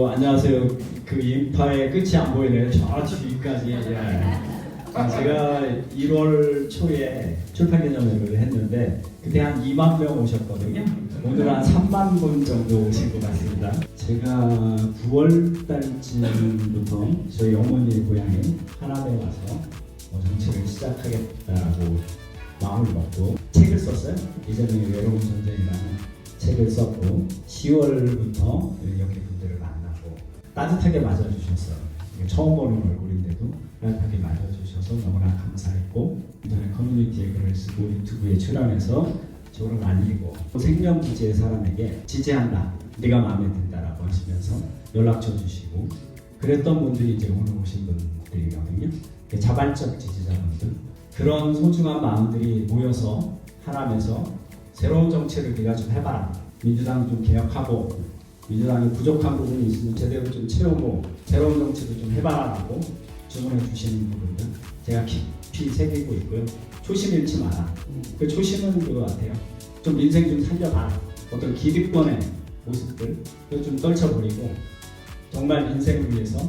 안녕하세요. 그 인파의 끝이 안 보이네요. 저 뒤까지. 제가 1월 초에 출판 기념회를 했는데 그때 한 2만 명 오셨거든요. 오늘 한 3만 분 정도 오신 것 같습니다. 제가 9월 달쯤부터 저희 어머니 고향인 하남에 와서 정치를 시작하겠다라고 마음을 먹고 책을 썼어요. 이재명의 외로운 전쟁이라는 책을 썼고 10월부터 연기분들을 만나고 따뜻하게 맞아주셨어요. 처음 보는 얼굴인데도 따뜻하게 맞아주셔서 너무나 감사했고 인터넷 커뮤니티에 글을 쓰고 유튜브에 출연해서 저를 알리고 생명부지의 사람에게 지지한다, 네가 마음에 든다라고 하시면서 연락처 주시고 그랬던 분들이 이제 오늘 오신 분들이거든요. 자발적 지지자분들, 그런 소중한 마음들이 모여서 하나면서 새로운 정치를 네가 좀 해봐라, 민주당 좀 개혁하고 민주당이 부족한 부분이 있으면 제대로 좀 채우고 새로운 정치도 좀 해봐라라고 주문해 주시는 부분들 제가 깊이 새기고 있고요. 초심 잃지 마라. 그 초심은 그거 같아요. 좀 민생 좀 살려봐라. 어떤 기득권의 모습들 좀 떨쳐버리고 정말 민생을 위해서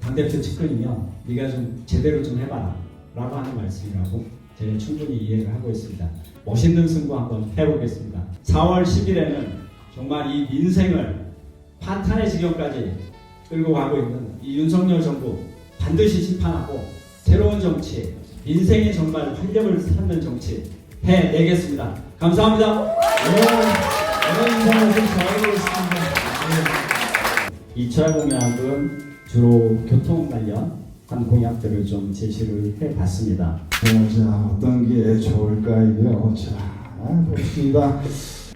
당대표 측근이면 네가 좀 제대로 좀 해봐라 라고 하는 말씀이라고 제가 충분히 이해를 하고 있습니다. 멋있는 승부 한번 해보겠습니다. 4월 10일에는 정말 이 민생을 파탄의 지경까지 끌고 가고 있는 이 윤석열 정부 반드시 심판하고 새로운 정치, 민생이 정말 활력을 찾는 정치 해내겠습니다. 감사합니다. 오늘 인사를 좀 잘하겠습니다. 2차 공약은 주로 교통 관련한 공약들을 좀 제시를 해봤습니다. 자, 어떤 게 좋을까요? 자, 봅시다.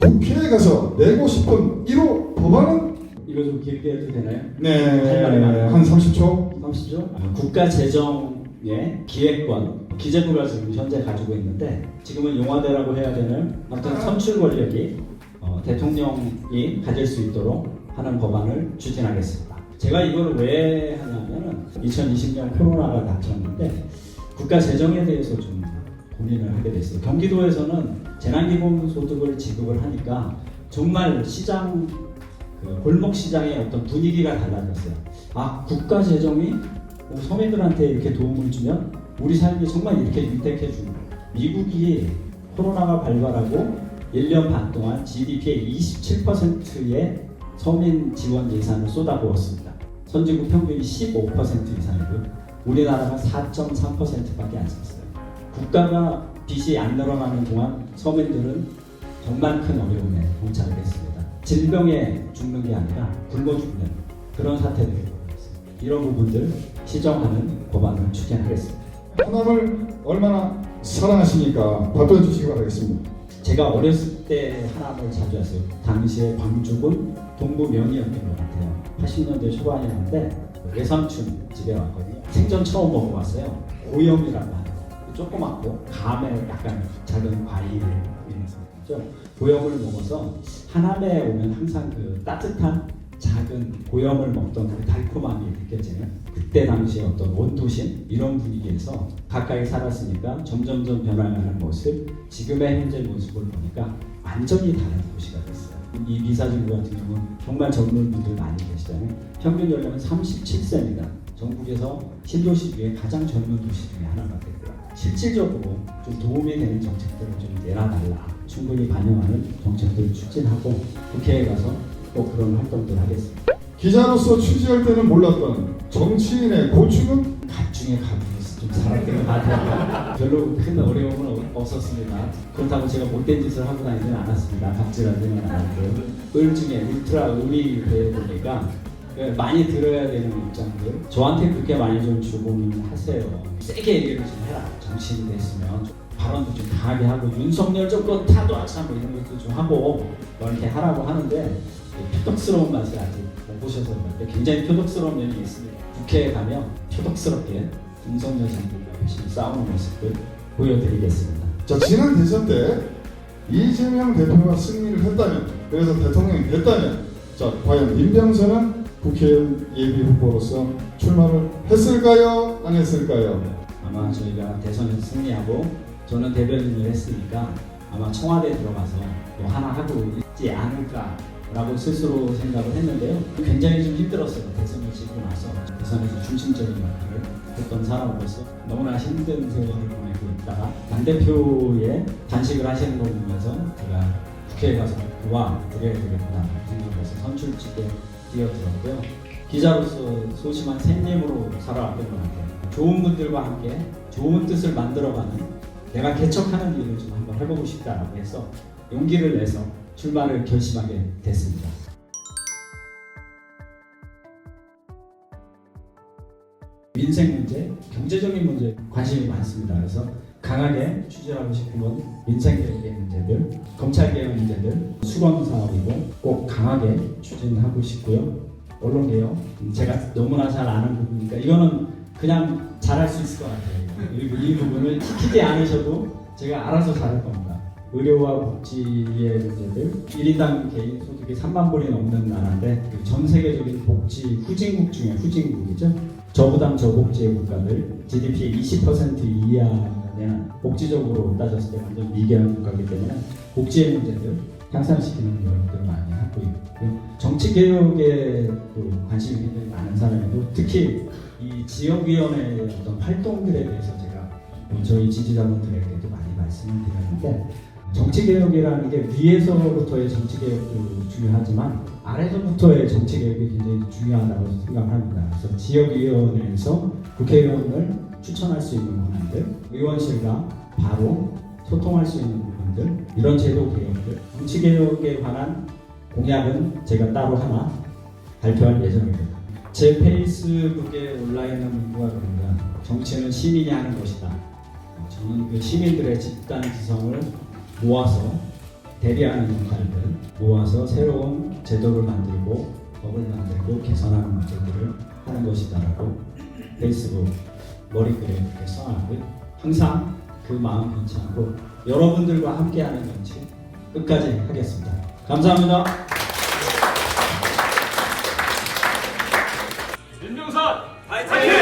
국회에 가서 내고 싶은 1호 법안은? 이거 좀 길게 해도 되나요? 네, 한 30초? 30초? 국가 재정의 기획권, 기재부가 지금 현재 가지고 있는데 지금은 용화대라고 해야 되는 어떤 선출 권력이 대통령이 가질 수 있도록 하는 법안을 추진하겠습니다. 제가 이걸 왜 하냐면은 2020년 코로나가 닥쳤는데 국가 재정에 대해서 좀 고민을 하게 됐어요. 경기도에서는 재난기본소득을 지급을 하니까 정말 시장, 골목 시장의 어떤 분위기가 달라졌어요. 아, 국가 재정이 서민들한테 이렇게 도움을 주면 우리 삶이 정말 이렇게 윤택해지고, 미국이 코로나가 발발하고 1년 반 동안 GDP의 27%의 서민 지원 예산을 쏟아부었습니다. 선진국 평균이 15% 이상이고요. 우리나라가 4.3%밖에 안 썼어요. 국가가 빚이 안 늘어나는 동안 서민들은 정말 큰 어려움에 봉착을 했습니다. 질병에 죽는 게 아니라 굶어 죽는 그런 사태들이 벌어졌습니다. 이런 부분들 시정하는 법안을 추진하겠습니다. 하남을 얼마나 사랑하시니까 답변해 주시기 바라겠습니다. 제가 어렸을 때 하남을 자주 왔어요. 당시에 광주군 동부면이었던 것 같아요. 80년대 초반이었는데 외삼촌 집에 왔거든요. 생전 처음 먹어봤어요. 고염이라고 하는 거. 조그맣고 감에 약간 작은 과일이 있는 거죠. 고염을 먹어서 하남에 오면 항상 그 따뜻한 작은 고염을 먹던 그 달콤함이 느껴지는, 그때 당시에 어떤 온도심 이런 분위기에서 가까이 살았으니까 점점점 변화하는 모습, 지금의 현재 모습을 보니까 완전히 다른 도시가 됐어요. 이 미사진구 같은 경우는 정말 젊은 분들 많이 계시잖아요. 평균 연령은 37세입니다. 전국에서 신도시 중에 가장 젊은 도시 중에 하나가 됐고요. 실질적으로 좀 도움이 되는 정책들을 좀 내놔달라, 충분히 반영하는 정책들을 추진하고 국회에 가서 꼭 그런 활동들 하겠습니다. 기자로서 취재할 때는 몰랐던 정치인의 고충은? 갑 중에 갑이 좀 살았던 것 같아요. 별로 큰 어려움은 없었습니다. 그렇다고 제가 못된 짓을 하고 다니지는 않았습니다. 갑질하지는 않았고, 을 중에 울트라 음이 되보니까 많이 들어야 되는 입장들 저한테 그렇게 많이 좀 주고는 하세요. 세게 얘기를 좀 해라. 정치인이 됐으면 발언도 좀 강하게 하고 윤석열 정권 타도하자 뭐 이런 것도 좀 하고 뭐 이렇게 하라고 하는데 표독스러운 맛을 아직 못 보셔서 그런데 굉장히 표독스러운 면이 있습니다. 국회에 가면 표독스럽게 윤석열 정부가 열심히 싸우는 모습을 보여드리겠습니다. 자, 지난 대선 때 이재명 대표가 승리를 했다면, 그래서 대통령이 됐다면, 자, 과연 민병선은 국회의원 예비 후보로서 출마를 했을까요? 안 했을까요? 아마 저희가 대선에서 승리하고 저는 대변인을 했으니까 아마 청와대에 들어가서 뭐 하나 하고 있지 않을까 라고 스스로 생각을 했는데요. 굉장히 좀 힘들었어요. 대선을 치고 나서 대선에서 중심적인 역할을 했던 사람으로서 너무나 힘든 세월을 보내고 있다가 당대표의 단식을 하시는 걸 보면서 제가 국회에 가서 도와드려야 되겠구나 생각해서 선출직에 뛰어들었고요. 기자로서 소심한 샘님으로 살아왔던 것 같아요. 좋은 분들과 함께 좋은 뜻을 만들어가는 내가 개척하는 일을 좀 한번 해보고 싶다라고 해서 용기를 내서 출마를 결심하게 됐습니다. 민생 문제, 경제적인 문제에 관심이 많습니다. 그래서 강하게 추진하고 싶은 건 민생개혁의 문제들, 검찰개혁 문제들, 수건 사업이고 꼭 강하게 추진하고 싶고요. 언론개혁, 제가 너무나 잘 아는 부분이니까 이거는 그냥 잘할 수 있을 것 같아요. 그리고 이 부분을 시키지 않으셔도 제가 알아서 잘할 겁니다. 의료와 복지의 문제들, 1인당 개인 소득이 3만 불이 넘는 나라인데 전 세계적인 복지 후진국 중에 후진국이죠. 저부담 저복지의 국가들, GDP의 20% 이하는 복지적으로 따졌을 때 완전 미개한 국가이기 때문에 복지의 문제들 향상시키는 노력들을 많이 하고 있고요. 정치개혁에도 관심이 굉장히 많은 사람이고 특히 이 지역위원회의 어떤 활동들에 대해서 제가 저희 지지자분들에게도 많이 말씀을 드렸는데 정치개혁이라는 게 위에서부터의 정치개혁도 중요하지만 아래서부터의 정치개혁이 굉장히 중요하다고 생각합니다. 그래서 지역위원회에서 국회의원을 추천할 수 있는 권한들, 의원실과 바로 소통할 수 있는 부분들, 이런 제도 개혁들, 정치개혁에 관한 공약은 제가 따로 하나 발표할 예정입니다. 제 페이스북에 올라있는 문구가 그럽니다. 정치는 시민이 하는 것이다. 저는 그 시민들의 집단 지성을 모아서 대리하는 역할들 모아서 새로운 제도를 만들고 법을 만들고 개선하는 문제들을 하는 것이다라고 페이스북 머리글에 그렇게 써놨고요. 항상 그 마음 변치 않고 여러분들과 함께하는 정치 끝까지 하겠습니다. 감사합니다. 민병선 파이팅!